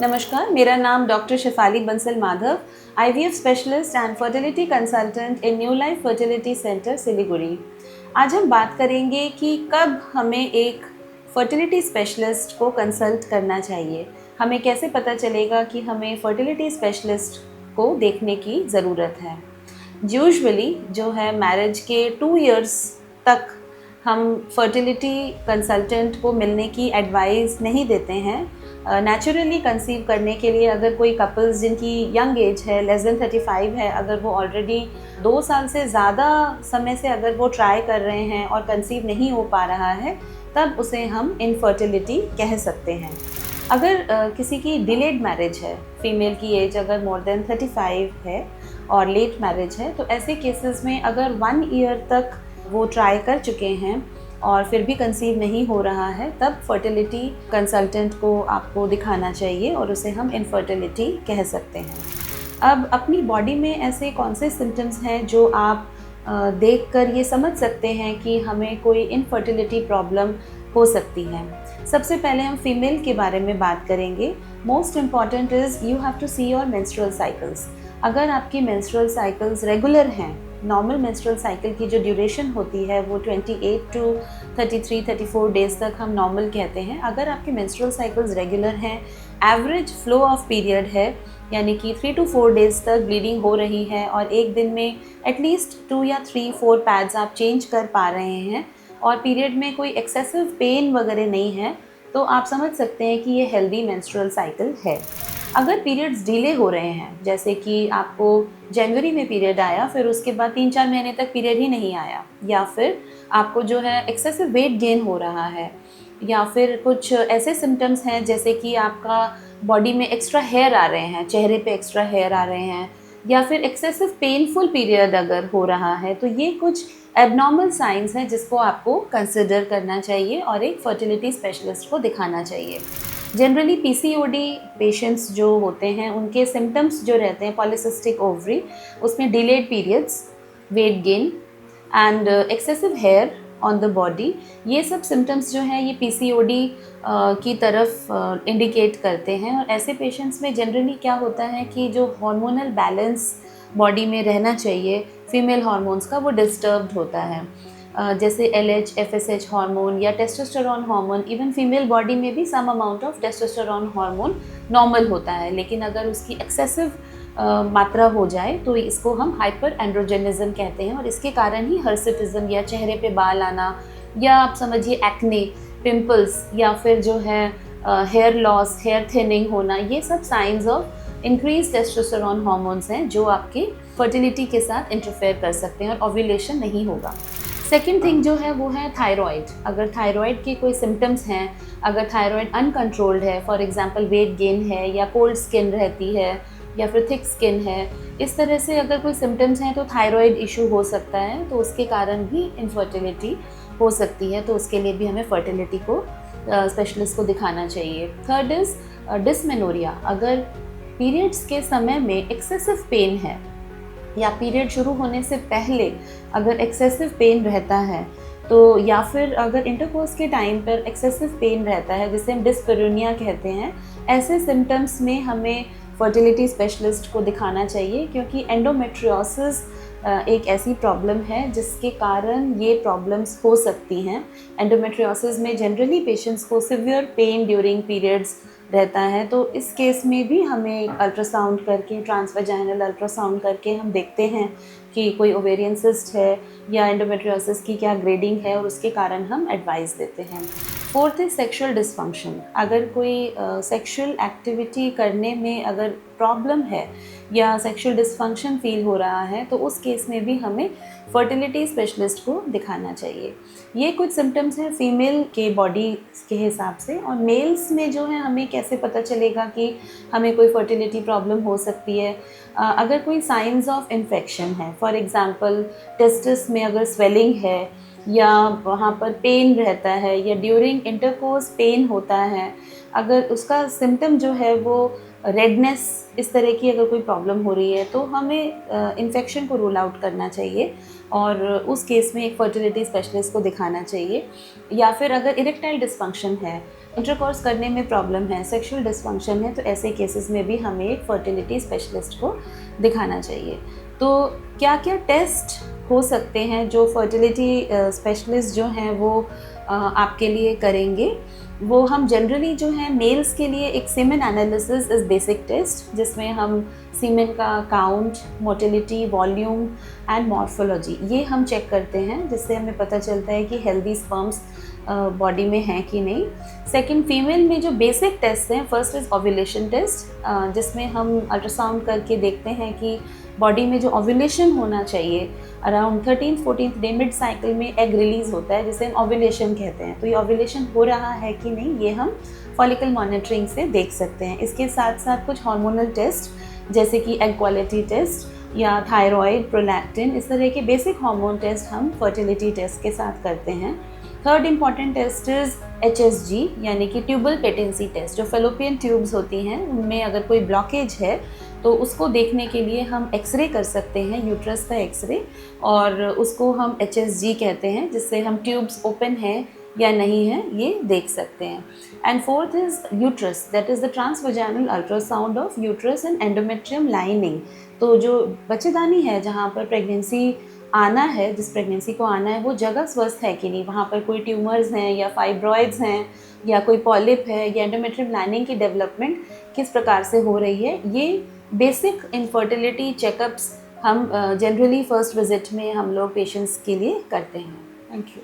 नमस्कार, मेरा नाम doctor Shefali Bansal Madhav, IVF specialist and fertility consultant in New Life Fertility Centre Siliguri. आज हम बात करेंगे कि कब हमें एक फर्टिलिटी स्पेशलिस्ट को कंसल्ट करना चाहिए। हमें कैसे पता चलेगा कि हमें फर्टिलिटी स्पेशलिस्ट को देखने की ज़रूरत है। यूजुअली जो है मैरिज के 2 इयर्स तक हम फर्टिलिटी कंसल्टेंट को मिलने की एडवाइस नहीं देते हैं। नेचुरली कंसीव करने के लिए अगर कोई कपल्स जिनकी यंग एज है, लेस देन 35 है, अगर वो ऑलरेडी 2 साल से ज़्यादा समय से अगर वो ट्राई कर रहे हैं और कंसीव नहीं हो पा रहा है, तब उसे हम इनफर्टिलिटी कह सकते हैं। अगर किसी की डिलेड मैरिज है, फीमेल की एज अगर मोर देन 35 है और लेट मैरिज है, तो ऐसे केसेस में अगर 1 ईयर तक वो ट्राई कर चुके हैं और फिर भी कंसीव नहीं हो रहा है, तब फर्टिलिटी कंसल्टेंट को आपको दिखाना चाहिए और उसे हम इनफर्टिलिटी कह सकते हैं। अब अपनी बॉडी में ऐसे कौन से सिम्टम्स हैं जो आप देखकर ये समझ सकते हैं कि हमें कोई इनफर्टिलिटी प्रॉब्लम हो सकती है। सबसे पहले हम फीमेल के बारे में बात करेंगे। Most important is you have to see your menstrual cycles. अगर आपकी मेंस्ट्रुअल साइकिल्स रेगुलर हैं, नॉर्मल मेंस्ट्रुअल साइकिल की जो ड्यूरेशन होती है वो 28 टू 33-34 डेज़ तक हम नॉर्मल कहते हैं। अगर आपके मेंस्ट्रुअल साइकिल्स रेगुलर हैं, एवरेज फ्लो ऑफ पीरियड है, यानी कि 3 to 4 डेज़ तक ब्लीडिंग हो रही है और एक दिन में एटलीस्ट 2 या 3-4 पैड्स आप चेंज कर पा रहे हैं और पीरियड में कोई एक्सेसिव पेन वगैरह नहीं है, तो आप समझ सकते हैं कि ये हेल्दी मेंस्ट्रुअल साइकिल है। अगर पीरियड्स डिले हो रहे हैं, जैसे कि आपको जनवरी में पीरियड आया, फिर उसके बाद 3-4 महीने तक पीरियड ही नहीं आया, या फिर आपको जो है एक्सेसिव वेट गेन हो रहा है, या फिर कुछ ऐसे सिम्टम्स हैं जैसे कि आपका बॉडी में एक्स्ट्रा हेयर आ रहे हैं, चेहरे पे एक्स्ट्रा हेयर आ रहे हैं, या फिर एक्सेसिव पेनफुल पीरियड अगर हो रहा है, तो ये कुछ एबनॉर्मल साइंस हैं जिसको आपको कंसिडर करना चाहिए और एक फर्टिलिटी स्पेशलिस्ट को दिखाना चाहिए। जनरली पीसीओडी पेशेंट्स जो होते हैं उनके सिम्टम्स जो रहते हैं पॉलीसिस्टिक ओवरी, उसमें delayed periods, weight gain and excessive hair on the body, ये सब सिम्टम्स जो हैं ये पीसीओडी की तरफ इंडिकेट करते हैं। और ऐसे पेशेंट्स में जनरली क्या होता है कि जो हार्मोनल बैलेंस बॉडी में रहना चाहिए फीमेल हार्मोन्स का, वो डिस्टर्ब्ड होता है। जैसे LH, FSH हार्मोन या testosterone hormone, even female body में भी some amount of testosterone hormone normal होता है, लेकिन अगर उसकी एक्सेसिव मात्रा हो जाए तो इसको हम हाइपर एंड्रोजेनिज्म कहते हैं और इसके कारण ही हर्सिटिज्म या चेहरे पे बाल आना, या आप समझिए एक्ने, पिंपल्स, या फिर जो है हेयर लॉस, हेयर थिनिंग होना, ये सब science of increase testosterone hormones हैं जो आपकी फर्टिलिटी के साथ इंटरफेयर कर सकते हैं और ओव्यूलेशन नहीं होगा। सेकेंड थिंग जो है वो है थायराइड। अगर थायराइड के कोई सिम्टम्स हैं, अगर थायराइड अनकंट्रोल्ड है, फॉर एग्जांपल वेट गेन है या कोल्ड स्किन रहती है या फिर थिक स्किन है, इस तरह से अगर कोई सिम्टम्स हैं तो थायराइड इशू हो सकता है, तो उसके कारण भी इनफर्टिलिटी हो सकती है, तो उसके लिए भी हमें फर्टिलिटी को स्पेशलिस्ट को दिखाना चाहिए। Third is dysmenorrhoea. अगर पीरियड्स के समय में एक्सेसिव पेन है या पीरियड शुरू होने से पहले अगर एक्सेसिव पेन रहता है, तो या फिर अगर इंटरकोर्स के टाइम पर एक्सेसिव पेन रहता है जिसे हम डिस्पेरिनिया कहते हैं, ऐसे सिम्टम्स में हमें फर्टिलिटी स्पेशलिस्ट को दिखाना चाहिए, क्योंकि एंडोमेट्रियोसिस एक ऐसी प्रॉब्लम है जिसके कारण ये प्रॉब्लम्स हो सकती हैं। एंडोमेट्रियोसिस में जनरली पेशेंट्स को सिवियर पेन ड्यूरिंग पीरियड्स रहता है, तो इस केस में भी हमें अल्ट्रासाउंड करके, ट्रांसवेजाइनल अल्ट्रासाउंड करके हम देखते हैं कि कोई ओवेरियन सिस्ट है या एंडोमेट्रियोसिस की क्या ग्रेडिंग है, और उसके कारण हम एडवाइस देते हैं। Fourth is sexual dysfunction. अगर कोई सेक्सुअल एक्टिविटी करने में अगर प्रॉब्लम है या सेक्सुअल डिस्फंक्शन फील हो रहा है, तो उस केस में भी हमें फर्टिलिटी स्पेशलिस्ट को दिखाना चाहिए। ये कुछ सिम्टम्स हैं फीमेल के बॉडी के हिसाब से, और मेल्स में जो है हमें कैसे पता चलेगा कि हमें कोई फर्टिलिटी प्रॉब्लम हो सकती है। अगर कोई साइंस ऑफ इन्फेक्शन है, फॉर एग्जांपल टेस्टिस में अगर स्वेलिंग है या वहाँ पर पेन रहता है या ड्यूरिंग इंटरकोर्स पेन होता है, अगर उसका सिम्टम जो है वो रेडनेस, इस तरह की अगर कोई प्रॉब्लम हो रही है, तो हमें इन्फेक्शन को रूल आउट करना चाहिए और उस केस में एक फर्टिलिटी स्पेशलिस्ट को दिखाना चाहिए। या फिर अगर इरेक्टाइल डिस्फंक्शन है, इंटरकोर्स करने में प्रॉब्लम है, सेक्सुअल डिसफंक्शन है, तो ऐसे केसेस में भी हमें एक फर्टिलिटी स्पेशलिस्ट को दिखाना चाहिए। तो क्या क्या टेस्ट हो सकते हैं जो फर्टिलिटी स्पेशलिस्ट जो हैं वो आपके लिए करेंगे? वो हम जनरली जो है मेल्स के लिए एक semen analysis is basic test, जिसमें हम सीमेन का count, motility, volume and morphology ये हम चेक करते हैं, जिससे हमें पता चलता है कि हेल्दी स्पर्म्स बॉडी में हैं कि नहीं। सेकंड, फीमेल में जो बेसिक टेस्ट हैं, फर्स्ट इज़ ओव्यूलेशन टेस्ट, जिसमें हम अल्ट्रासाउंड करके देखते हैं कि बॉडी में जो ओव्यूलेशन होना चाहिए around 13th-14th day mid cycle में एग रिलीज़ होता है, जिसे हम ओव्यूलेशन कहते हैं। तो ये ओव्यूलेशन हो रहा है कि नहीं, ये हम फॉलिकल मॉनिटरिंग से देख सकते हैं। इसके साथ साथ कुछ हार्मोनल टेस्ट जैसे कि एग क्वालिटी टेस्ट या थायराइड, प्रोलैक्टिन, इस तरह के बेसिक हार्मोन टेस्ट हम फर्टिलिटी टेस्ट के साथ करते हैं। Third important test is HSG यानी कि ट्यूबल पेटेंसी टेस्ट। जो फेलोपियन ट्यूब्स होती हैं उनमें अगर कोई ब्लॉकेज है तो उसको देखने के लिए हम एक्सरे कर सकते हैं, यूट्रस का एक्सरे, और उसको हम HSG कहते हैं, जिससे हम ट्यूब्स ओपन है या नहीं है ये देख सकते हैं। And fourth is uterus, that is the transvaginal ultrasound of uterus and endometrium lining. तो जो बच्चेदानी है जहाँ पर प्रेगनेंसी आना है, जिस प्रेगनेंसी को आना है, वो जगह स्वस्थ है कि नहीं, वहाँ पर कोई ट्यूमर्स हैं या फाइब्रॉइड्स हैं या कोई पॉलिप है या एंडोमेट्रियम लाइनिंग की डेवलपमेंट किस प्रकार से हो रही है, ये बेसिक इनफर्टिलिटी चेकअप्स हम जनरली फर्स्ट विजिट में हम लोग पेशेंट्स के लिए करते हैं। Thank you.